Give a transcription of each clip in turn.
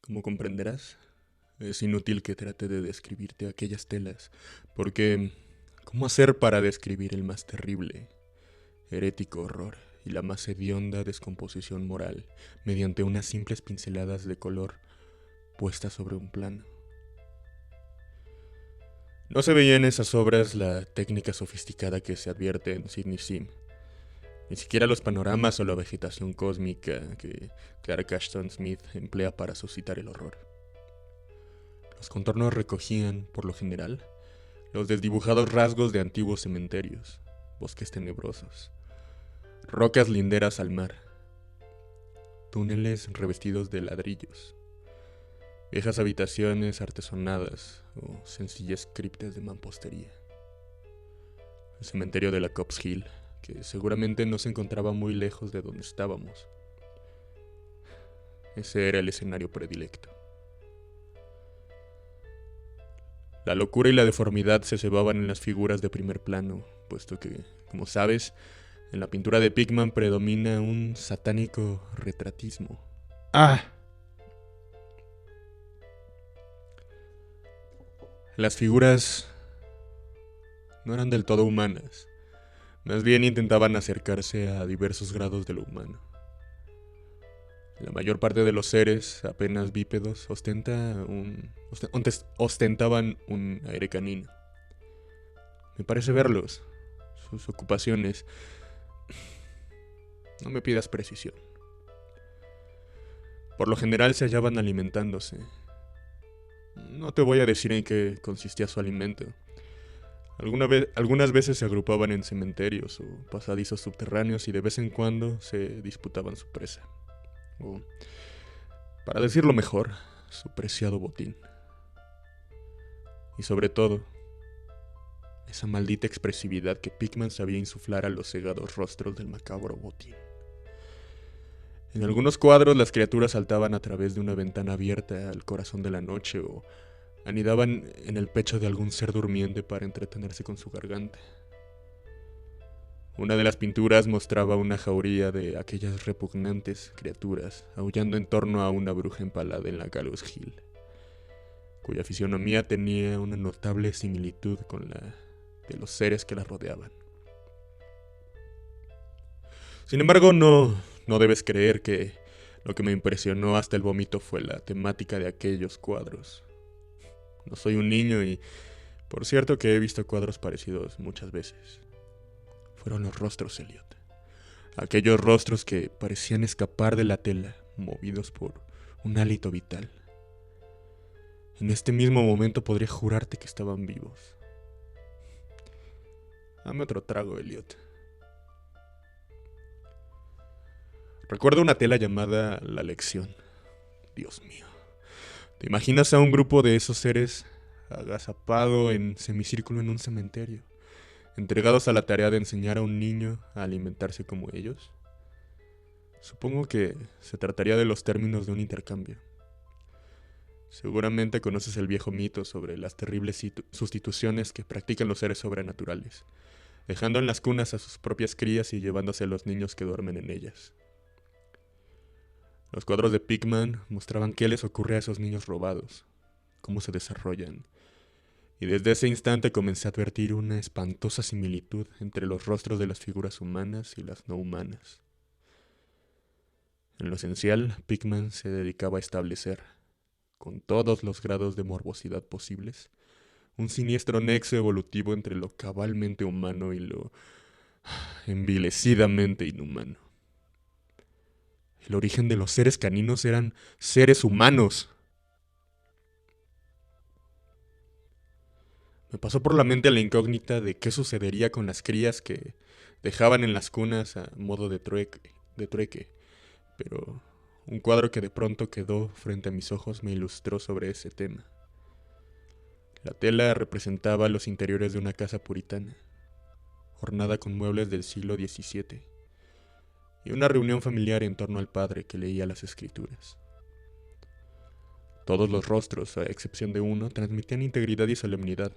Como comprenderás, es inútil que trate de describirte aquellas telas, porque ¿cómo hacer para describir el más terrible, herético horror y la más hedionda descomposición moral mediante unas simples pinceladas de color puestas sobre un plano? No se veía en esas obras la técnica sofisticada que se advierte en Sidney Sim, ni siquiera los panoramas o la vegetación cósmica que Clark Ashton Smith emplea para suscitar el horror. Los contornos recogían, por lo general, los desdibujados rasgos de antiguos cementerios, bosques tenebrosos, rocas linderas al mar, túneles revestidos de ladrillos, viejas habitaciones artesonadas o sencillas criptas de mampostería. El cementerio de la Copp's Hill, que seguramente no se encontraba muy lejos de donde estábamos. Ese era el escenario predilecto. La locura y la deformidad se cebaban en las figuras de primer plano, puesto que, como sabes, en la pintura de Pickman predomina un satánico retratismo. Ah, Las figuras no eran del todo humanas, más bien intentaban acercarse a diversos grados de lo humano. La mayor parte de los seres, apenas bípedos, ostentaban un aire canino. Me parece verlos, sus ocupaciones. No me pidas precisión. Por lo general se hallaban alimentándose. No te voy a decir en qué consistía su alimento. Algunas veces se agrupaban en cementerios o pasadizos subterráneos y de vez en cuando se disputaban su presa. O, para decirlo mejor, su preciado botín. Y sobre todo, esa maldita expresividad que Pickman sabía insuflar a los cegados rostros del macabro botín. En algunos cuadros las criaturas saltaban a través de una ventana abierta al corazón de la noche o anidaban en el pecho de algún ser durmiente para entretenerse con su garganta. Una de las pinturas mostraba una jauría de aquellas repugnantes criaturas aullando en torno a una bruja empalada en la Gallows Hill, cuya fisionomía tenía una notable similitud con la de los seres que la rodeaban. Sin embargo, no debes creer que lo que me impresionó hasta el vómito fue la temática de aquellos cuadros. No soy un niño y, por cierto, que he visto cuadros parecidos muchas veces. Fueron los rostros, Elliot. Aquellos rostros que parecían escapar de la tela, movidos por un hálito vital. En este mismo momento podría jurarte que estaban vivos. Dame otro trago, Elliot. Recuerdo una tela llamada La Lección. Dios mío. ¿Te imaginas a un grupo de esos seres agazapado en semicírculo en un cementerio, entregados a la tarea de enseñar a un niño a alimentarse como ellos? Supongo que se trataría de los términos de un intercambio. Seguramente conoces el viejo mito sobre las terribles sustituciones que practican los seres sobrenaturales, dejando en las cunas a sus propias crías y llevándose a los niños que duermen en ellas. Los cuadros de Pickman mostraban qué les ocurre a esos niños robados, cómo se desarrollan, y desde ese instante comencé a advertir una espantosa similitud entre los rostros de las figuras humanas y las no humanas. En lo esencial, Pickman se dedicaba a establecer, con todos los grados de morbosidad posibles, un siniestro nexo evolutivo entre lo cabalmente humano y lo envilecidamente inhumano. El origen de los seres caninos eran seres humanos. Me pasó por la mente la incógnita de qué sucedería con las crías que dejaban en las cunas a modo de trueque, pero un cuadro que de pronto quedó frente a mis ojos me ilustró sobre ese tema. La tela representaba los interiores de una casa puritana, ornada con muebles del siglo XVII, y una reunión familiar en torno al padre que leía las escrituras. Todos los rostros, a excepción de uno, transmitían integridad y solemnidad.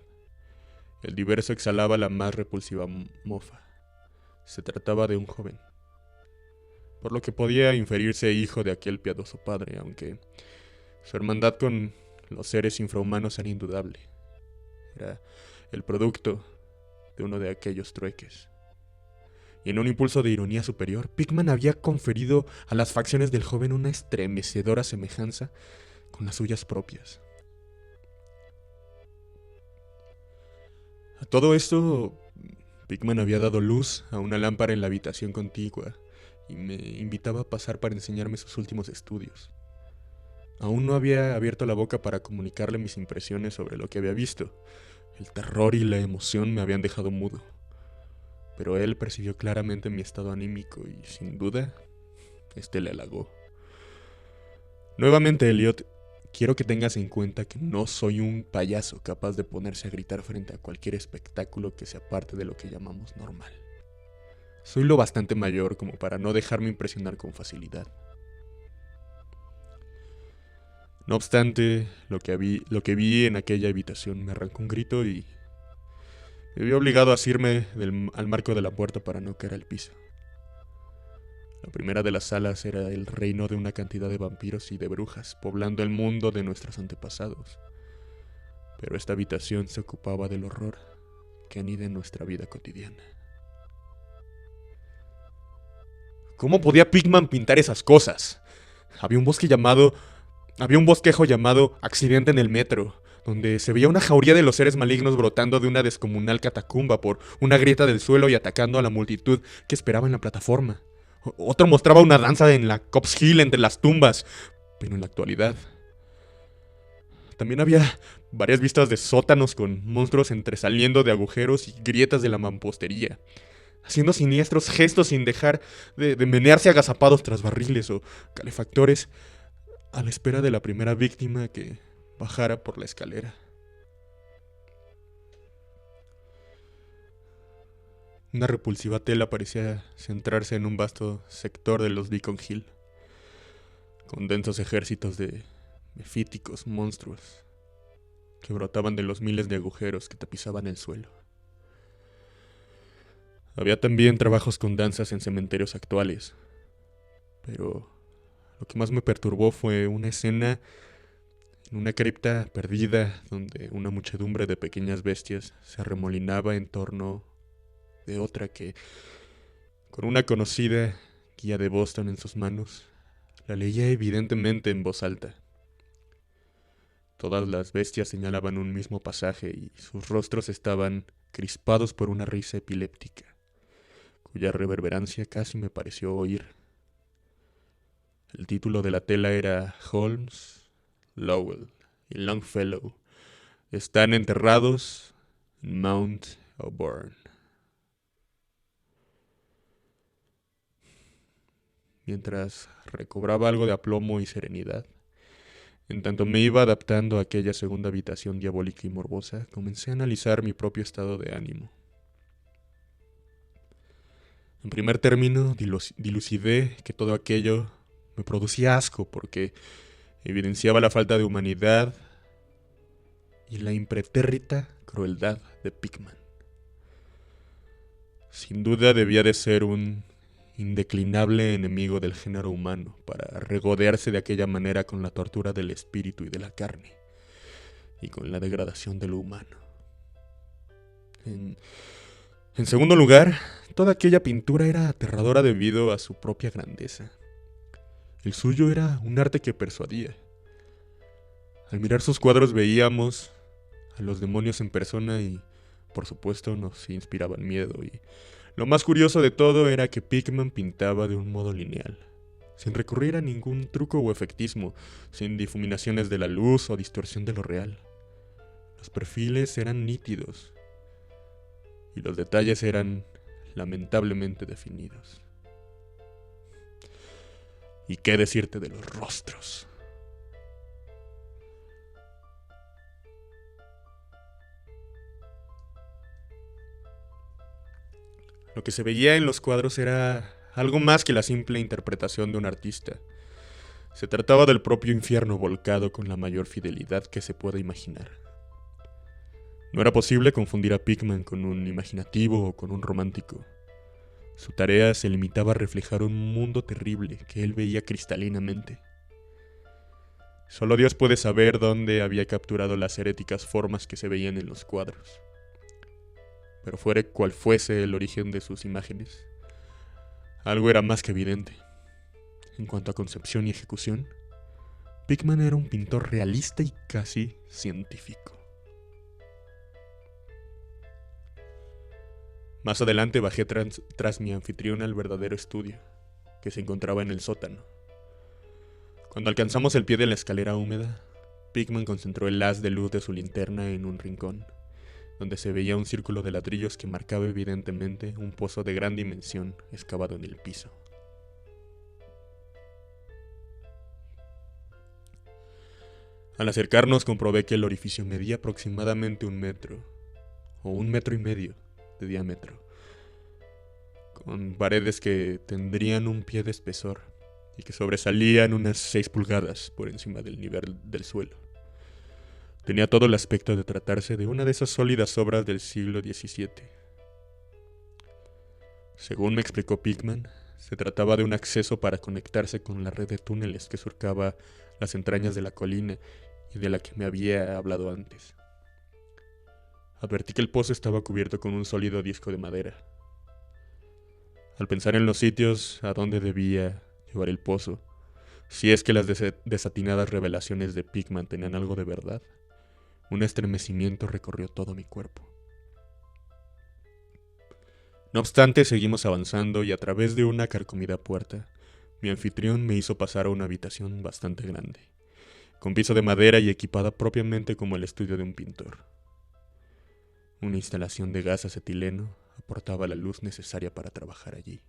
El diverso exhalaba la más repulsiva mofa. Se trataba de un joven, por lo que podía inferirse hijo de aquel piadoso padre, aunque Su hermandad con los seres infrahumanos era indudable. Era el producto de uno de aquellos trueques. Y en un impulso de ironía superior, Pickman había conferido a las facciones del joven una estremecedora semejanza con las suyas propias. A todo esto, Pickman había dado luz a una lámpara en la habitación contigua y me invitaba a pasar para enseñarme sus últimos estudios. Aún no había abierto la boca para comunicarle mis impresiones sobre lo que había visto. El terror y la emoción me habían dejado mudo. Pero él percibió claramente mi estado anímico y, sin duda, le halagó. Nuevamente, Elliot, quiero que tengas en cuenta que no soy un payaso capaz de ponerse a gritar frente a cualquier espectáculo que se aparte de lo que llamamos normal. Soy lo bastante mayor como para no dejarme impresionar con facilidad. No obstante, lo que vi en aquella habitación me arrancó un grito y me vi obligado a asirme al marco de la puerta para no caer al piso. La primera de las salas era el reino de una cantidad de vampiros y de brujas, poblando el mundo de nuestros antepasados. Pero esta habitación se ocupaba del horror que anida en nuestra vida cotidiana. ¿Cómo podía Pickman pintar esas cosas? Había un bosquejo llamado Accidente en el Metro, donde se veía una jauría de los seres malignos brotando de una descomunal catacumba por una grieta del suelo y atacando a la multitud que esperaba en la plataforma. Otro mostraba una danza en la Cops Hill entre las tumbas, pero en la actualidad también había varias vistas de sótanos con monstruos entresaliendo de agujeros y grietas de la mampostería, haciendo siniestros gestos sin dejar de menearse agazapados tras barriles o calefactores a la espera de la primera víctima que bajara por la escalera. Una repulsiva tela parecía centrarse en un vasto sector de los Beacon Hill, con densos ejércitos de mefíticos monstruos que brotaban de los miles de agujeros que tapizaban el suelo. Había también trabajos con danzas en cementerios actuales, pero lo que más me perturbó fue una escena en una cripta perdida donde una muchedumbre de pequeñas bestias se arremolinaba en torno de otra que, con una conocida guía de Boston en sus manos, la leía evidentemente en voz alta. Todas las bestias señalaban un mismo pasaje y sus rostros estaban crispados por una risa epiléptica, cuya reverberancia casi me pareció oír. El título de la tela era Holmes, Lowell y Longfellow están enterrados en Mount Auburn. Mientras recobraba algo de aplomo y serenidad, en tanto me iba adaptando a aquella segunda habitación diabólica y morbosa, comencé a analizar mi propio estado de ánimo. En primer término, dilucidé que todo aquello me producía asco porque evidenciaba la falta de humanidad y la impretérrita crueldad de Pickman. Sin duda debía de ser un indeclinable enemigo del género humano para regodearse de aquella manera con la tortura del espíritu y de la carne y con la degradación de lo humano. En segundo lugar, toda aquella pintura era aterradora debido a su propia grandeza. El suyo era un arte que persuadía. Al mirar sus cuadros veíamos a los demonios en persona y, por supuesto, nos inspiraban miedo. Y lo más curioso de todo era que Pickman pintaba de un modo lineal, sin recurrir a ningún truco o efectismo, sin difuminaciones de la luz o distorsión de lo real. Los perfiles eran nítidos y los detalles eran lamentablemente definidos. ¿Y qué decirte de los rostros? Lo que se veía en los cuadros era algo más que la simple interpretación de un artista. Se trataba del propio infierno volcado con la mayor fidelidad que se pueda imaginar. No era posible confundir a Pickman con un imaginativo o con un romántico. Su tarea se limitaba a reflejar un mundo terrible que él veía cristalinamente. Solo Dios puede saber dónde había capturado las heréticas formas que se veían en los cuadros. Pero fuera cual fuese el origen de sus imágenes, algo era más que evidente. En cuanto a concepción y ejecución, Pickman era un pintor realista y casi científico. Más adelante bajé tras mi anfitrión al verdadero estudio, que se encontraba en el sótano. Cuando alcanzamos el pie de la escalera húmeda, Pickman concentró el haz de luz de su linterna en un rincón, donde se veía un círculo de ladrillos que marcaba evidentemente un pozo de gran dimensión excavado en el piso. Al acercarnos comprobé que el orificio medía aproximadamente 1 metro, o 1,5 metros de diámetro, con paredes que tendrían un pie de espesor y que sobresalían unas 6 pulgadas por encima del nivel del suelo. Tenía todo el aspecto de tratarse de una de esas sólidas obras del siglo XVII. Según me explicó Pickman, se trataba de un acceso para conectarse con la red de túneles que surcaba las entrañas de la colina y de la que me había hablado antes. Advertí que el pozo estaba cubierto con un sólido disco de madera. Al pensar en los sitios a donde debía llevar el pozo, si es que las desatinadas revelaciones de Pickman tenían algo de verdad, un estremecimiento recorrió todo mi cuerpo. No obstante, seguimos avanzando y a través de una carcomida puerta, mi anfitrión me hizo pasar a una habitación bastante grande, con piso de madera y equipada propiamente como el estudio de un pintor. Una instalación de gas acetileno aportaba la luz necesaria para trabajar allí.